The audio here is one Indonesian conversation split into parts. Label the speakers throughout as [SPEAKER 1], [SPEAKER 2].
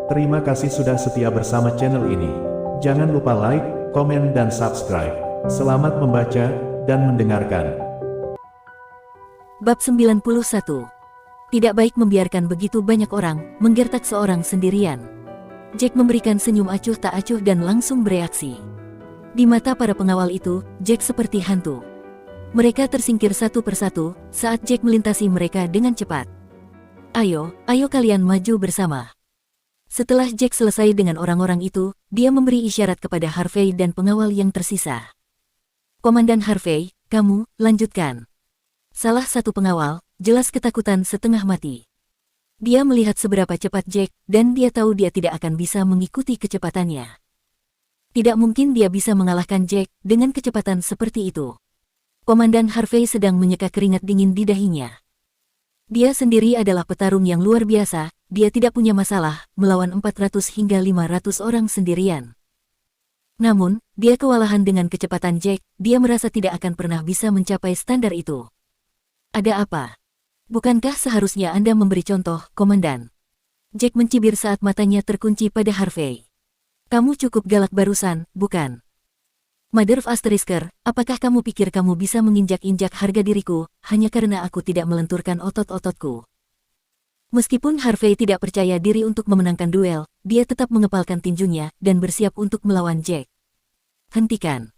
[SPEAKER 1] Terima kasih sudah setia bersama channel ini. Jangan lupa like, komen dan subscribe. Selamat membaca dan mendengarkan.
[SPEAKER 2] Bab 91. Tidak baik membiarkan begitu banyak orang menggertak seorang sendirian. Jack memberikan senyum acuh tak acuh dan langsung bereaksi. Di mata para pengawal itu, Jack seperti hantu. Mereka tersingkir satu persatu saat Jack melintasi mereka dengan cepat. Ayo kalian maju bersama. Setelah Jack selesai dengan orang-orang itu, dia memberi isyarat kepada Harvey dan pengawal yang tersisa. Komandan Harvey, kamu, lanjutkan. Salah satu pengawal, jelas ketakutan setengah mati. Dia melihat seberapa cepat Jack, dan dia tahu dia tidak akan bisa mengikuti kecepatannya. Tidak mungkin dia bisa mengalahkan Jack dengan kecepatan seperti itu. Komandan Harvey sedang menyeka keringat dingin di dahinya. Dia sendiri adalah petarung yang luar biasa, dia tidak punya masalah melawan 400 hingga 500 orang sendirian. Namun, dia kewalahan dengan kecepatan Jack, dia merasa tidak akan pernah bisa mencapai standar itu. Ada apa? Bukankah seharusnya Anda memberi contoh, Komandan? Jack mencibir saat matanya terkunci pada Harvey. Kamu cukup galak barusan, bukan? Mother of Asterisker, apakah kamu pikir kamu bisa menginjak-injak harga diriku, hanya karena aku tidak melenturkan otot-ototku? Meskipun Harvey tidak percaya diri untuk memenangkan duel, dia tetap mengepalkan tinjunya dan bersiap untuk melawan Jack. Hentikan.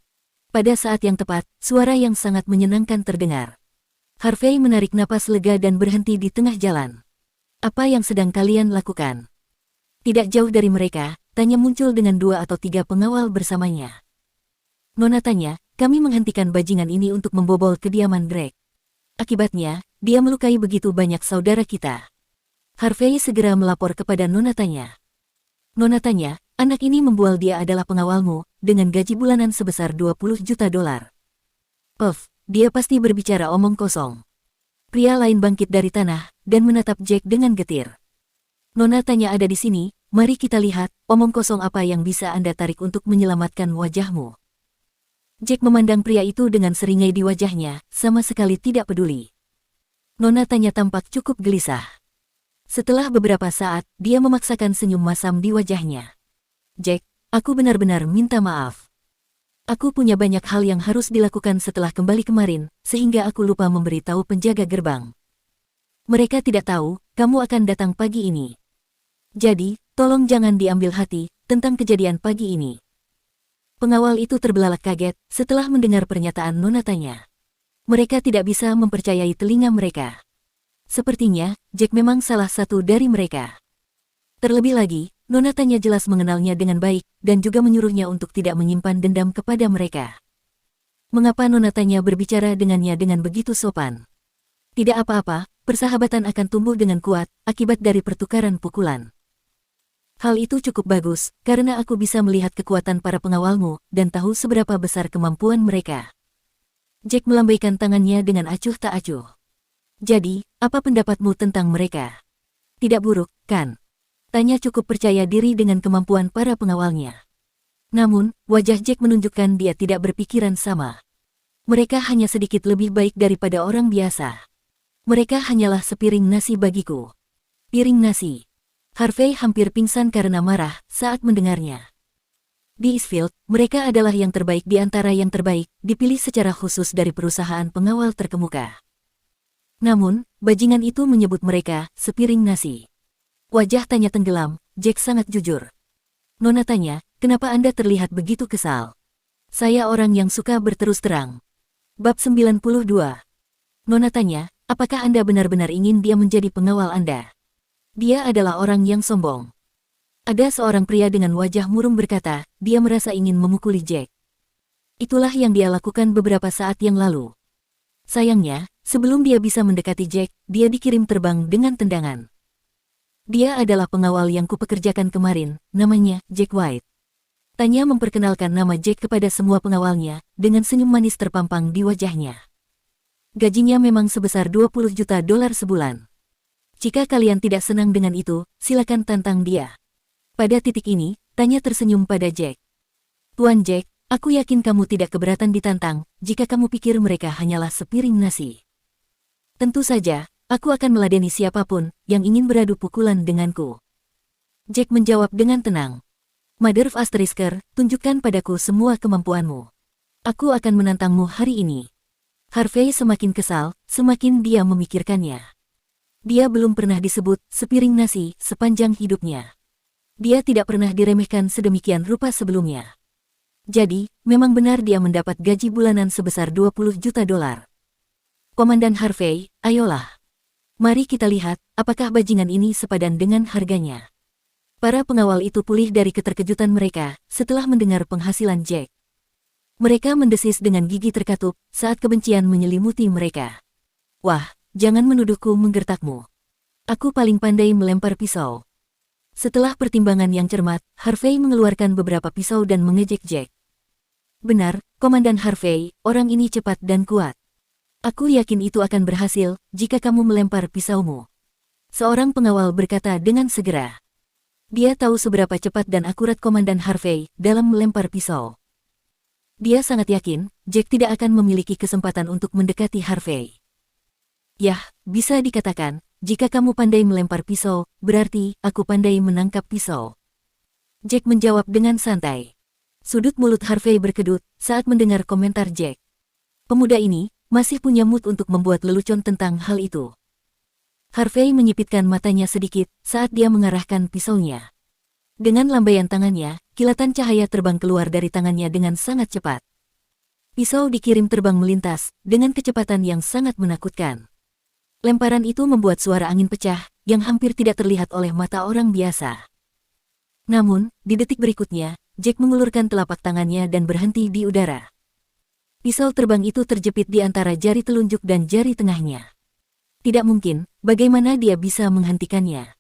[SPEAKER 2] Pada saat yang tepat, suara yang sangat menyenangkan terdengar. Harvey menarik napas lega dan berhenti di tengah jalan. Apa yang sedang kalian lakukan? Tidak jauh dari mereka, Tanya muncul dengan 2 atau 3 pengawal bersamanya. Nona tanya, kami menghentikan bajingan ini untuk membobol kediaman Greg. Akibatnya, dia melukai begitu banyak saudara kita. Harvey segera melapor kepada Nona tanya. Nona tanya, anak ini membual dia adalah pengawalmu, dengan gaji bulanan sebesar $20 juta. Puff, dia pasti berbicara omong kosong. Pria lain bangkit dari tanah, dan menatap Jack dengan getir. Nona tanya ada di sini, mari kita lihat, omong kosong apa yang bisa Anda tarik untuk menyelamatkan wajahmu. Jack memandang pria itu dengan seringai di wajahnya, sama sekali tidak peduli. Nona tanya tampak cukup gelisah. Setelah beberapa saat, dia memaksakan senyum masam di wajahnya. Jack, aku benar-benar minta maaf. Aku punya banyak hal yang harus dilakukan setelah kembali kemarin, sehingga aku lupa memberitahu penjaga gerbang. Mereka tidak tahu, kamu akan datang pagi ini. Jadi, tolong jangan diambil hati, tentang kejadian pagi ini. Pengawal itu terbelalak kaget, setelah mendengar pernyataan Nona tanya. Mereka tidak bisa mempercayai telinga mereka. Sepertinya, Jack memang salah satu dari mereka. Terlebih lagi, Nona tanya jelas mengenalnya dengan baik, dan juga menyuruhnya untuk tidak menyimpan dendam kepada mereka. Mengapa Nona tanya berbicara dengannya dengan begitu sopan? Tidak apa-apa, persahabatan akan tumbuh dengan kuat, akibat dari pertukaran pukulan. Hal itu cukup bagus, karena aku bisa melihat kekuatan para pengawalmu, dan tahu seberapa besar kemampuan mereka. Jack melambaikan tangannya dengan acuh tak acuh. Jadi, apa pendapatmu tentang mereka? Tidak buruk, kan? Tanya cukup percaya diri dengan kemampuan para pengawalnya. Namun, wajah Jack menunjukkan dia tidak berpikiran sama. Mereka hanya sedikit lebih baik daripada orang biasa. Mereka hanyalah sepiring nasi bagiku. Piring nasi. Harvey hampir pingsan karena marah saat mendengarnya. Di Eastfield, mereka adalah yang terbaik di antara yang terbaik, dipilih secara khusus dari perusahaan pengawal terkemuka. Namun, bajingan itu menyebut mereka sepiring nasi. Wajah Tanya tenggelam, Jack sangat jujur. Nona tanya, kenapa Anda terlihat begitu kesal? Saya orang yang suka berterus terang. Bab 92. Nona tanya, apakah Anda benar-benar ingin dia menjadi pengawal Anda? Dia adalah orang yang sombong. Ada seorang pria dengan wajah murung berkata, dia merasa ingin memukuli Jack. Itulah yang dia lakukan beberapa saat yang lalu. Sayangnya, sebelum dia bisa mendekati Jack, dia dikirim terbang dengan tendangan. Dia adalah pengawal yang kupekerjakan kemarin, namanya Jack White. Tanya memperkenalkan nama Jack kepada semua pengawalnya, dengan senyum manis terpampang di wajahnya. Gajinya memang sebesar $20 juta sebulan. Jika kalian tidak senang dengan itu, silakan tantang dia. Pada titik ini, Tanya tersenyum pada Jack. Tuan Jack, aku yakin kamu tidak keberatan ditantang, jika kamu pikir mereka hanyalah sepiring nasi. Tentu saja, aku akan meladeni siapapun yang ingin beradu pukulan denganku. Jack menjawab dengan tenang. Mother of Asterisker, tunjukkan padaku semua kemampuanmu. Aku akan menantangmu hari ini. Harvey semakin kesal, semakin dia memikirkannya. Dia belum pernah disebut sepiring nasi sepanjang hidupnya. Dia tidak pernah diremehkan sedemikian rupa sebelumnya. Jadi, memang benar dia mendapat gaji bulanan sebesar 20 juta dolar. Komandan Harvey, ayolah. Mari kita lihat, apakah bajingan ini sepadan dengan harganya. Para pengawal itu pulih dari keterkejutan mereka setelah mendengar penghasilan Jack. Mereka mendesis dengan gigi terkatup saat kebencian menyelimuti mereka. Wah, jangan menuduhku menggertakmu. Aku paling pandai melempar pisau. Setelah pertimbangan yang cermat, Harvey mengeluarkan beberapa pisau dan mengejek Jack. Benar, Komandan Harvey, orang ini cepat dan kuat. Aku yakin itu akan berhasil jika kamu melempar pisaumu. Seorang pengawal berkata dengan segera. Dia tahu seberapa cepat dan akurat Komandan Harvey dalam melempar pisau. Dia sangat yakin, Jack tidak akan memiliki kesempatan untuk mendekati Harvey. Yah, bisa dikatakan, jika kamu pandai melempar pisau, berarti aku pandai menangkap pisau. Jack menjawab dengan santai. Sudut mulut Harvey berkedut saat mendengar komentar Jack. Pemuda ini masih punya mood untuk membuat lelucon tentang hal itu. Harvey menyipitkan matanya sedikit saat dia mengarahkan pisaunya. Dengan lambaian tangannya, kilatan cahaya terbang keluar dari tangannya dengan sangat cepat. Pisau dikirim terbang melintas dengan kecepatan yang sangat menakutkan. Lemparan itu membuat suara angin pecah yang hampir tidak terlihat oleh mata orang biasa. Namun, di detik berikutnya, Jack mengulurkan telapak tangannya dan berhenti di udara. Pisau terbang itu terjepit di antara jari telunjuk dan jari tengahnya. Tidak mungkin, bagaimana dia bisa menghentikannya.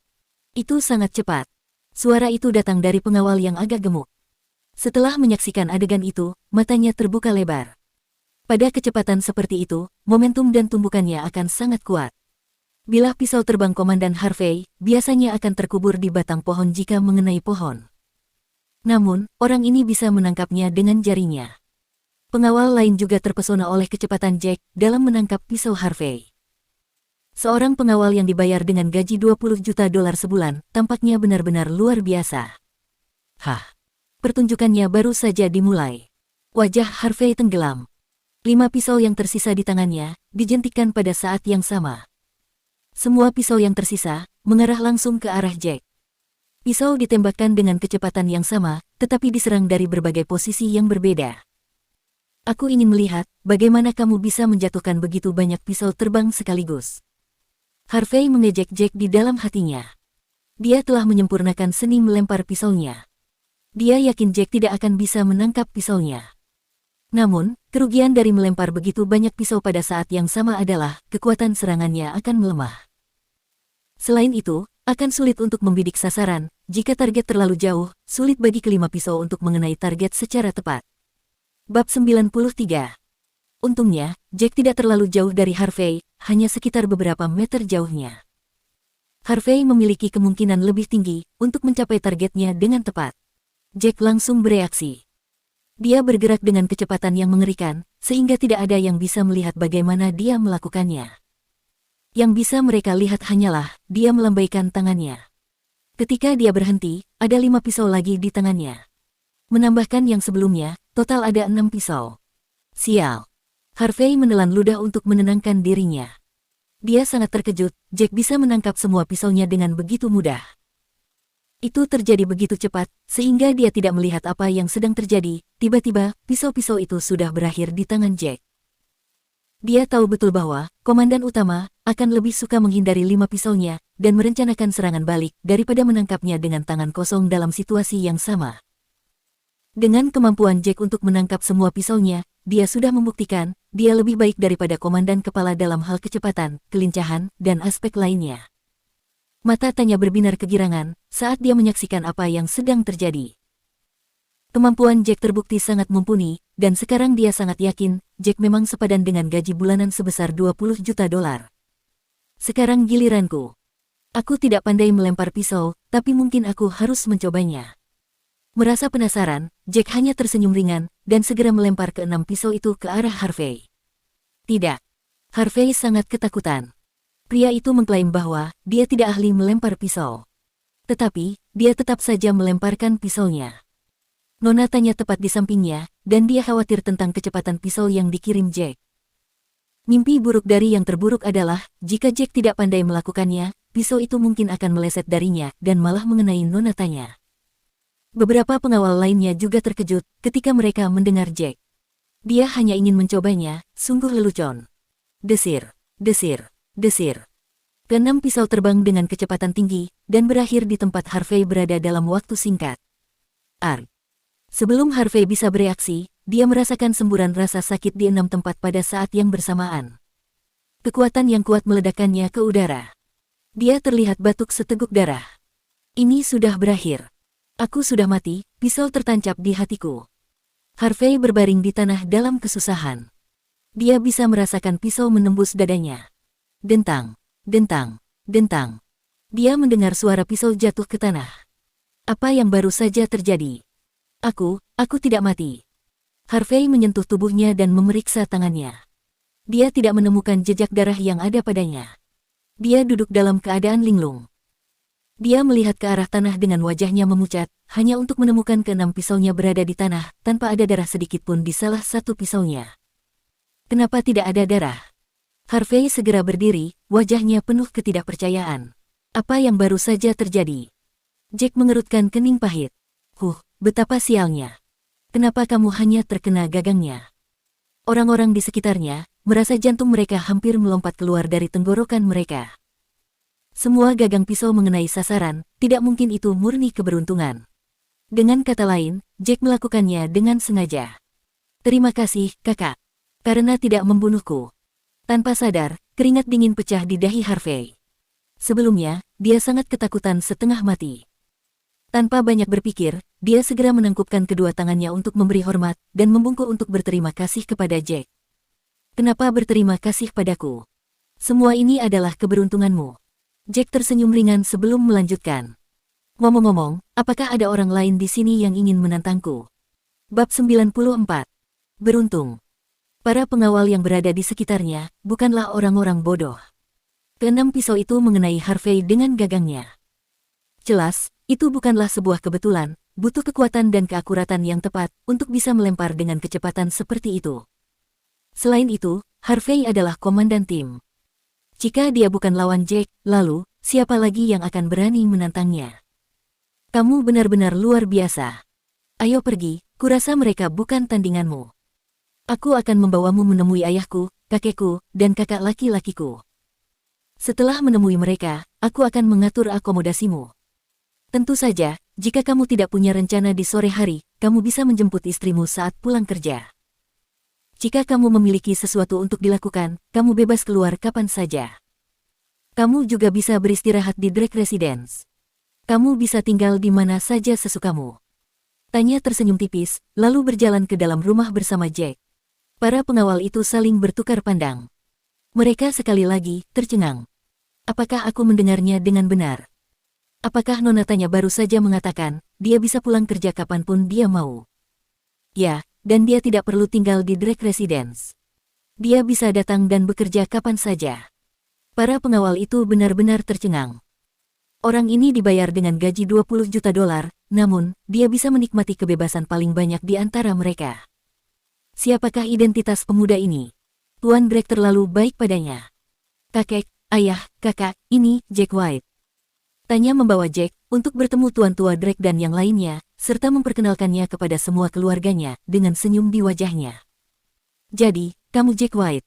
[SPEAKER 2] Itu sangat cepat. Suara itu datang dari pengawal yang agak gemuk. Setelah menyaksikan adegan itu, matanya terbuka lebar. Pada kecepatan seperti itu, momentum dan tumbukannya akan sangat kuat. Bilah pisau terbang Komandan Harvey biasanya akan terkubur di batang pohon jika mengenai pohon. Namun, orang ini bisa menangkapnya dengan jarinya. Pengawal lain juga terpesona oleh kecepatan Jack dalam menangkap pisau Harvey. Seorang pengawal yang dibayar dengan gaji 20 juta dolar sebulan tampaknya benar-benar luar biasa. Hah, pertunjukannya baru saja dimulai. Wajah Harvey tenggelam. 5 pisau yang tersisa di tangannya dijentikkan pada saat yang sama. Semua pisau yang tersisa mengarah langsung ke arah Jack. Pisau ditembakkan dengan kecepatan yang sama, tetapi diserang dari berbagai posisi yang berbeda. Aku ingin melihat bagaimana kamu bisa menjatuhkan begitu banyak pisau terbang sekaligus. Harvey mengejek Jack di dalam hatinya. Dia telah menyempurnakan seni melempar pisaunya. Dia yakin Jack tidak akan bisa menangkap pisaunya. Namun, kerugian dari melempar begitu banyak pisau pada saat yang sama adalah kekuatan serangannya akan melemah. Selain itu, akan sulit untuk membidik sasaran. Jika target terlalu jauh, sulit bagi kelima pisau untuk mengenai target secara tepat. Bab 93. Untungnya, Jack tidak terlalu jauh dari Harvey, hanya sekitar beberapa meter jauhnya. Harvey memiliki kemungkinan lebih tinggi untuk mencapai targetnya dengan tepat. Jack langsung bereaksi. Dia bergerak dengan kecepatan yang mengerikan, sehingga tidak ada yang bisa melihat bagaimana dia melakukannya. Yang bisa mereka lihat hanyalah dia melambaikan tangannya. Ketika dia berhenti, ada 5 pisau lagi di tangannya. Menambahkan yang sebelumnya, total ada 6 pisau. Sial. Harvey menelan ludah untuk menenangkan dirinya. Dia sangat terkejut, Jack bisa menangkap semua pisaunya dengan begitu mudah. Itu terjadi begitu cepat, sehingga dia tidak melihat apa yang sedang terjadi. Tiba-tiba, pisau-pisau itu sudah berakhir di tangan Jack. Dia tahu betul bahwa komandan utama akan lebih suka menghindari 5 pisaunya dan merencanakan serangan balik daripada menangkapnya dengan tangan kosong dalam situasi yang sama. Dengan kemampuan Jack untuk menangkap semua pisaunya, dia sudah membuktikan dia lebih baik daripada komandan kepala dalam hal kecepatan, kelincahan, dan aspek lainnya. Mata tanya berbinar kegirangan saat dia menyaksikan apa yang sedang terjadi. Kemampuan Jack terbukti sangat mumpuni, dan sekarang dia sangat yakin Jack memang sepadan dengan gaji bulanan sebesar 20 juta dolar. Sekarang giliranku. Aku tidak pandai melempar pisau, tapi mungkin aku harus mencobanya. Merasa penasaran, Jack hanya tersenyum ringan dan segera melempar ke-6 pisau itu ke arah Harvey. Tidak. Harvey sangat ketakutan. Pria itu mengklaim bahwa dia tidak ahli melempar pisau. Tetapi, dia tetap saja melemparkan pisaunya. Nona tanya tepat di sampingnya, dan dia khawatir tentang kecepatan pisau yang dikirim Jack. Mimpi buruk dari yang terburuk adalah, jika Jack tidak pandai melakukannya, pisau itu mungkin akan meleset darinya dan malah mengenai Nona tanya. Beberapa pengawal lainnya juga terkejut ketika mereka mendengar Jack. Dia hanya ingin mencobanya, sungguh lelucon. Desir, desir, desir. Keenam pisau terbang dengan kecepatan tinggi, dan berakhir di tempat Harvey berada dalam waktu singkat. Sebelum Harvey bisa bereaksi, dia merasakan semburan rasa sakit di 6 tempat pada saat yang bersamaan. Kekuatan yang kuat meledakkannya ke udara. Dia terlihat batuk seteguk darah. Ini sudah berakhir. Aku sudah mati, pisau tertancap di hatiku. Harvey berbaring di tanah dalam kesusahan. Dia bisa merasakan pisau menembus dadanya. Dentang. Dentang, dentang. Dia mendengar suara pisau jatuh ke tanah. Apa yang baru saja terjadi? Aku tidak mati. Harvey menyentuh tubuhnya dan memeriksa tangannya. Dia tidak menemukan jejak darah yang ada padanya. Dia duduk dalam keadaan linglung. Dia melihat ke arah tanah dengan wajahnya memucat, hanya untuk menemukan keenam pisaunya berada di tanah, tanpa ada darah sedikit pun di salah satu pisaunya. Kenapa tidak ada darah? Harvey segera berdiri, wajahnya penuh ketidakpercayaan. Apa yang baru saja terjadi? Jack mengerutkan kening pahit. Betapa sialnya. Kenapa kamu hanya terkena gagangnya? Orang-orang di sekitarnya merasa jantung mereka hampir melompat keluar dari tenggorokan mereka. Semua gagang pisau mengenai sasaran, tidak mungkin itu murni keberuntungan. Dengan kata lain, Jack melakukannya dengan sengaja. Terima kasih, kakak. Karena tidak membunuhku. Tanpa sadar, keringat dingin pecah di dahi Harvey. Sebelumnya, dia sangat ketakutan setengah mati. Tanpa banyak berpikir, dia segera menangkupkan kedua tangannya untuk memberi hormat dan membungkuk untuk berterima kasih kepada Jack. Kenapa berterima kasih padaku? Semua ini adalah keberuntunganmu. Jack tersenyum ringan sebelum melanjutkan. Ngomong-ngomong, apakah ada orang lain di sini yang ingin menantangku? Bab 94. Beruntung. Para pengawal yang berada di sekitarnya bukanlah orang-orang bodoh. Keenam pisau itu mengenai Harvey dengan gagangnya. Jelas, itu bukanlah sebuah kebetulan, butuh kekuatan dan keakuratan yang tepat untuk bisa melempar dengan kecepatan seperti itu. Selain itu, Harvey adalah komandan tim. Jika dia bukan lawan Jack, lalu, siapa lagi yang akan berani menantangnya? Kamu benar-benar luar biasa. Ayo pergi, kurasa mereka bukan tandinganmu. Aku akan membawamu menemui ayahku, kakekku, dan kakak laki-lakiku. Setelah menemui mereka, aku akan mengatur akomodasimu. Tentu saja, jika kamu tidak punya rencana di sore hari, kamu bisa menjemput istrimu saat pulang kerja. Jika kamu memiliki sesuatu untuk dilakukan, kamu bebas keluar kapan saja. Kamu juga bisa beristirahat di Drake Residence. Kamu bisa tinggal di mana saja sesukamu. Tanya tersenyum tipis, lalu berjalan ke dalam rumah bersama Jack. Para pengawal itu saling bertukar pandang. Mereka sekali lagi tercengang. Apakah aku mendengarnya dengan benar? Apakah Nona Tanya baru saja mengatakan, dia bisa pulang kerja kapanpun dia mau? Ya, dan dia tidak perlu tinggal di Drake Residence. Dia bisa datang dan bekerja kapan saja. Para pengawal itu benar-benar tercengang. Orang ini dibayar dengan gaji $20 juta, namun, dia bisa menikmati kebebasan paling banyak di antara mereka. Siapakah identitas pemuda ini? Tuan Drake terlalu baik padanya. Kakek, ayah, kakak, ini Jack White. Tanya membawa Jack untuk bertemu Tuan Tua Drake dan yang lainnya, serta memperkenalkannya kepada semua keluarganya dengan senyum di wajahnya. Jadi, kamu Jack White.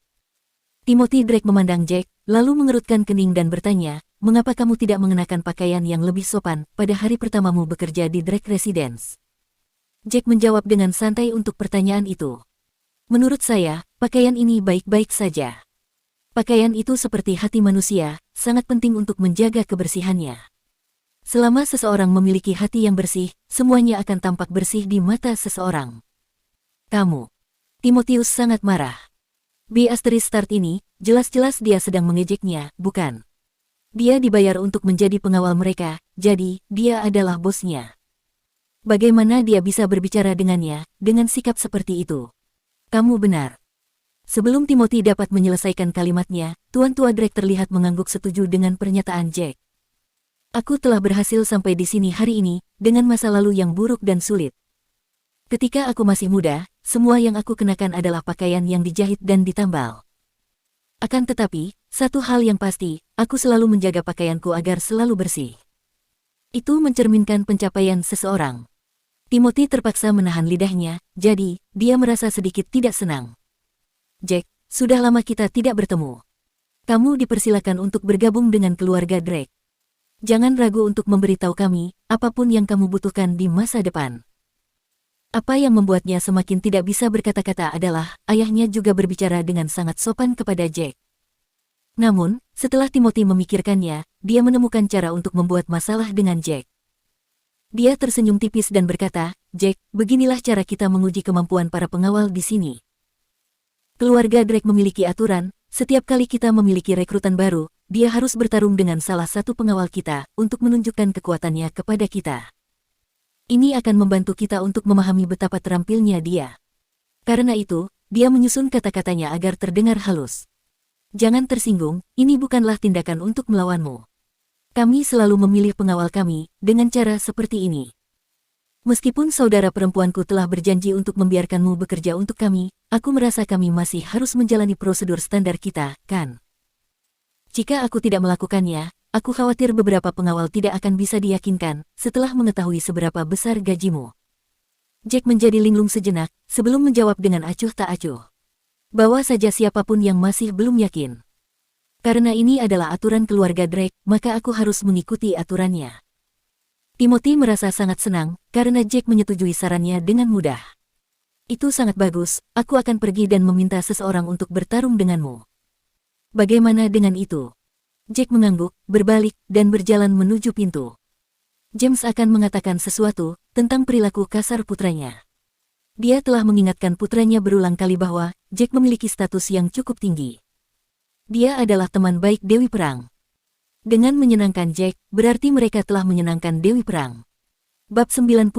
[SPEAKER 2] Timothy Drake memandang Jack, lalu mengerutkan kening dan bertanya, mengapa kamu tidak mengenakan pakaian yang lebih sopan pada hari pertamamu bekerja di Drake Residence? Jack menjawab dengan santai untuk pertanyaan itu. Menurut saya, pakaian ini baik-baik saja. Pakaian itu seperti hati manusia, sangat penting untuk menjaga kebersihannya. Selama seseorang memiliki hati yang bersih, semuanya akan tampak bersih di mata seseorang. Kamu. Timotius sangat marah. Start ini, jelas-jelas dia sedang mengejeknya, bukan? Dia dibayar untuk menjadi pengawal mereka, jadi dia adalah bosnya. Bagaimana dia bisa berbicara dengannya, dengan sikap seperti itu? Kamu benar. Sebelum Timothy dapat menyelesaikan kalimatnya, Tuan Tua Drake terlihat mengangguk setuju dengan pernyataan Jack. Aku telah berhasil sampai di sini hari ini, dengan masa lalu yang buruk dan sulit. Ketika aku masih muda, semua yang aku kenakan adalah pakaian yang dijahit dan ditambal. Akan tetapi, satu hal yang pasti, aku selalu menjaga pakaianku agar selalu bersih. Itu mencerminkan pencapaian seseorang. Timothy terpaksa menahan lidahnya, jadi, dia merasa sedikit tidak senang. Jack, sudah lama kita tidak bertemu. Kamu dipersilakan untuk bergabung dengan keluarga Drake. Jangan ragu untuk memberitahu kami, apapun yang kamu butuhkan di masa depan. Apa yang membuatnya semakin tidak bisa berkata-kata adalah, ayahnya juga berbicara dengan sangat sopan kepada Jack. Namun, setelah Timothy memikirkannya, dia menemukan cara untuk membuat masalah dengan Jack. Dia tersenyum tipis dan berkata, Jack, beginilah cara kita menguji kemampuan para pengawal di sini. Keluarga Drake memiliki aturan, setiap kali kita memiliki rekrutan baru, dia harus bertarung dengan salah satu pengawal kita untuk menunjukkan kekuatannya kepada kita. Ini akan membantu kita untuk memahami betapa terampilnya dia. Karena itu, dia menyusun kata-katanya agar terdengar halus. Jangan tersinggung, ini bukanlah tindakan untuk melawanmu. Kami selalu memilih pengawal kami dengan cara seperti ini. Meskipun saudara perempuanku telah berjanji untuk membiarkanmu bekerja untuk kami, aku merasa kami masih harus menjalani prosedur standar kita, kan? Jika aku tidak melakukannya, aku khawatir beberapa pengawal tidak akan bisa diyakinkan setelah mengetahui seberapa besar gajimu. Jack menjadi linglung sejenak sebelum menjawab dengan acuh tak acuh. Bawa saja siapapun yang masih belum yakin. Karena ini adalah aturan keluarga Drake, maka aku harus mengikuti aturannya. Timothy merasa sangat senang karena Jack menyetujui sarannya dengan mudah. Itu sangat bagus, aku akan pergi dan meminta seseorang untuk bertarung denganmu. Bagaimana dengan itu? Jack mengangguk, berbalik, dan berjalan menuju pintu. James akan mengatakan sesuatu tentang perilaku kasar putranya. Dia telah mengingatkan putranya berulang kali bahwa Jack memiliki status yang cukup tinggi. Dia adalah teman baik Dewi Perang. Dengan menyenangkan Jack, berarti mereka telah menyenangkan Dewi Perang. Bab 95.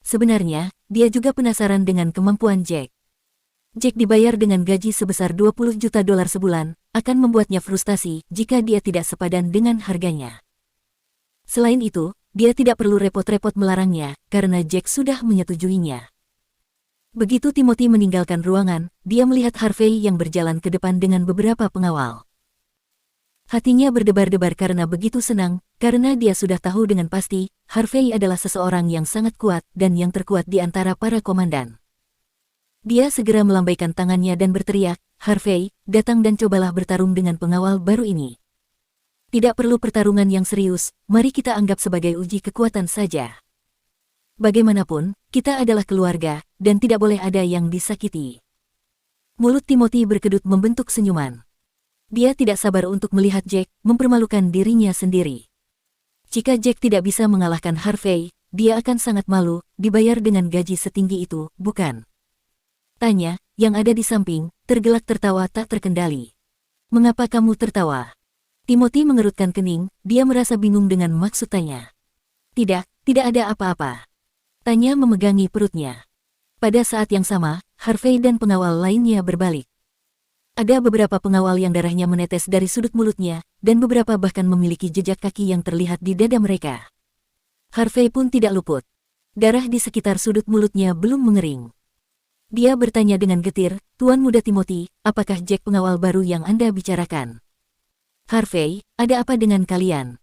[SPEAKER 2] Sebenarnya, dia juga penasaran dengan kemampuan Jack. Jack dibayar dengan gaji sebesar $20 juta sebulan, akan membuatnya frustasi jika dia tidak sepadan dengan harganya. Selain itu, dia tidak perlu repot-repot melarangnya, karena Jack sudah menyetujuinya. Begitu Timothy meninggalkan ruangan, dia melihat Harvey yang berjalan ke depan dengan beberapa pengawal. Hatinya berdebar-debar karena begitu senang, karena dia sudah tahu dengan pasti, Harvey adalah seseorang yang sangat kuat dan yang terkuat di antara para komandan. Dia segera melambaikan tangannya dan berteriak, Harvey, datang dan cobalah bertarung dengan pengawal baru ini. Tidak perlu pertarungan yang serius, mari kita anggap sebagai uji kekuatan saja. Bagaimanapun, kita adalah keluarga, dan tidak boleh ada yang disakiti. Mulut Timothy berkedut membentuk senyuman. Dia tidak sabar untuk melihat Jack mempermalukan dirinya sendiri. Jika Jack tidak bisa mengalahkan Harvey, dia akan sangat malu, dibayar dengan gaji setinggi itu, bukan? Tanya, yang ada di samping, tergelak tertawa tak terkendali. Mengapa kamu tertawa? Timothy mengerutkan kening, dia merasa bingung dengan maksud tanya. Tidak ada apa-apa. Tanya memegangi perutnya. Pada saat yang sama, Harvey dan pengawal lainnya berbalik. Ada beberapa pengawal yang darahnya menetes dari sudut mulutnya, dan beberapa bahkan memiliki jejak kaki yang terlihat di dada mereka. Harvey pun tidak luput. Darah di sekitar sudut mulutnya belum mengering. Dia bertanya dengan getir, Tuan Muda Timothy, apakah Jack pengawal baru yang Anda bicarakan? Harvey, ada apa dengan kalian?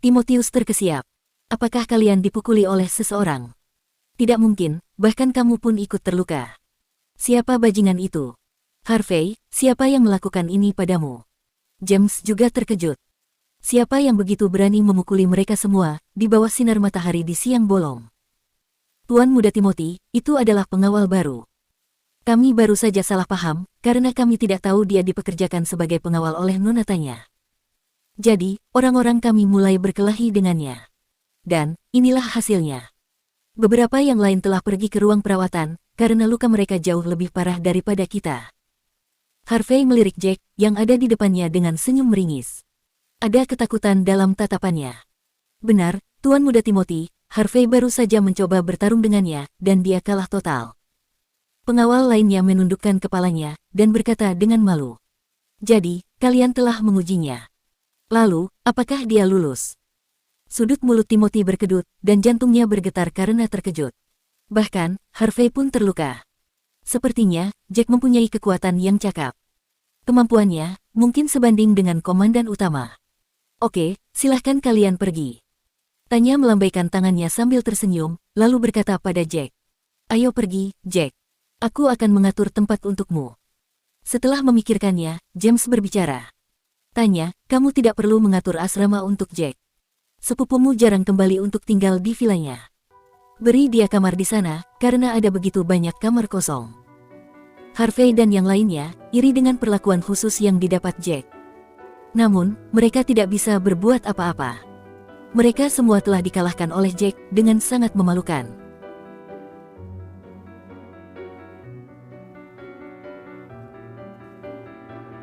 [SPEAKER 2] Timotius terkesiap. Apakah kalian dipukuli oleh seseorang? Tidak mungkin, bahkan kamu pun ikut terluka. Siapa bajingan itu? Harvey, siapa yang melakukan ini padamu? James juga terkejut. Siapa yang begitu berani memukuli mereka semua, di bawah sinar matahari di siang bolong? Tuan Muda Timothy, itu adalah pengawal baru. Kami baru saja salah paham, karena kami tidak tahu dia dipekerjakan sebagai pengawal oleh nonatanya. Jadi, orang-orang kami mulai berkelahi dengannya. Dan, inilah hasilnya. Beberapa yang lain telah pergi ke ruang perawatan, karena luka mereka jauh lebih parah daripada kita. Harvey melirik Jack, yang ada di depannya dengan senyum meringis. Ada ketakutan dalam tatapannya. Benar, Tuan Muda Timothy, Harvey baru saja mencoba bertarung dengannya, dan dia kalah total. Pengawal lainnya menundukkan kepalanya, dan berkata dengan malu. Jadi, kalian telah mengujinya. Lalu, apakah dia lulus? Sudut mulut Timothy berkedut, dan jantungnya bergetar karena terkejut. Bahkan, Harvey pun terluka. Sepertinya, Jack mempunyai kekuatan yang cakap. Kemampuannya, mungkin sebanding dengan komandan utama. Oke, silahkan kalian pergi. Tanya melambaikan tangannya sambil tersenyum, lalu berkata pada Jack. Ayo pergi, Jack. Aku akan mengatur tempat untukmu. Setelah memikirkannya, James berbicara. Tanya, kamu tidak perlu mengatur asrama untuk Jack. Sepupumu jarang kembali untuk tinggal di vilanya. Beri dia kamar di sana, karena ada begitu banyak kamar kosong. Harvey dan yang lainnya, iri dengan perlakuan khusus yang didapat Jack. Namun, mereka tidak bisa berbuat apa-apa. Mereka semua telah dikalahkan oleh Jack dengan sangat memalukan.